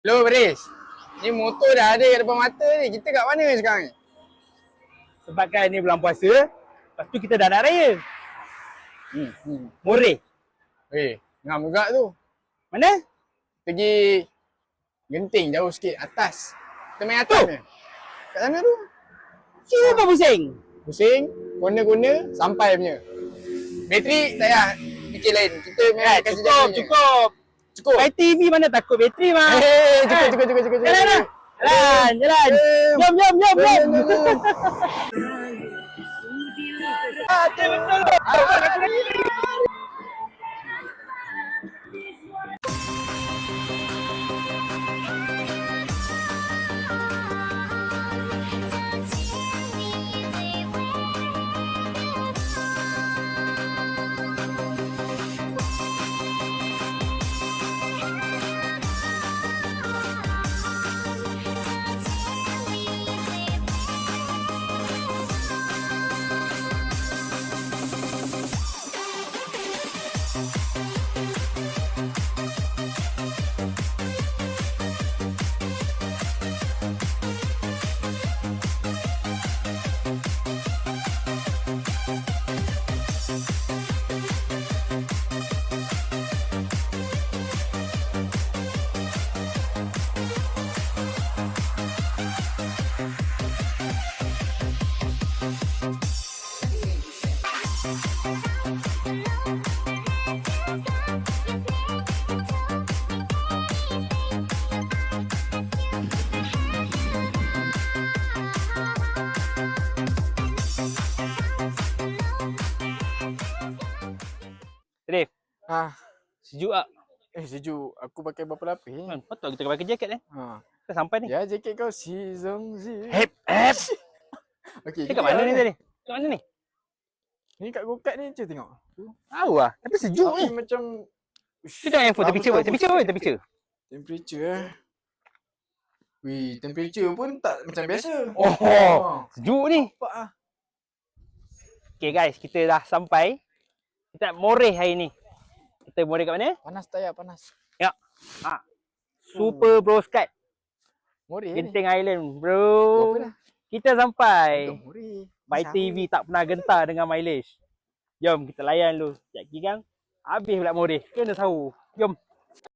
Hello Baris. Ni motor dah ada kat depan mata ni. Kita kat mana sekarang ni? Sebabkan ni bulan puasa, lepas tu kita dah nak raya. Moreh. Ngam juga tu. Mana? Pergi Genting jauh sikit atas. Kita main atas ni. Kat sana tu. Cuba pusing. Pusing, corner-corner, sampai punya. Bateri tak payah fikir lain. Kita main kat Cukup. Cukup. Main TV mana takut bateri mah. Cukup. Jalan. Jom. Rif, sejuk tak? Sejuk. Aku pakai berapa lapis ni? Patut kita pakai jaket eh. Kita sampai ni. Ya, jaket kau season Z. Hep. Okey. Kita kat mana ni tadi? Kat mana ni? Ni kat go-kart ni je tengok. Tahu lah. Tapi sejuk ni. Tapi macam Kita tengok handphone, temperature. temperature. Wih, temperature pun tak macam biasa. Sejuk ni. Nampak ah. Okay guys, kita dah sampai. Kita nak moreh hari ni. Kita moreh kat mana? Panas tak ya? Panas. Ya. Super Bro Skat. Moreh ni. Genting Island, bro. Apa dah? Kita sampai. Moreh. My TV tak pernah gentar dengan mileage. Jom kita layan dulu. Sekejap lagi kan. Habis pula moreh. Kena tahu. Jom.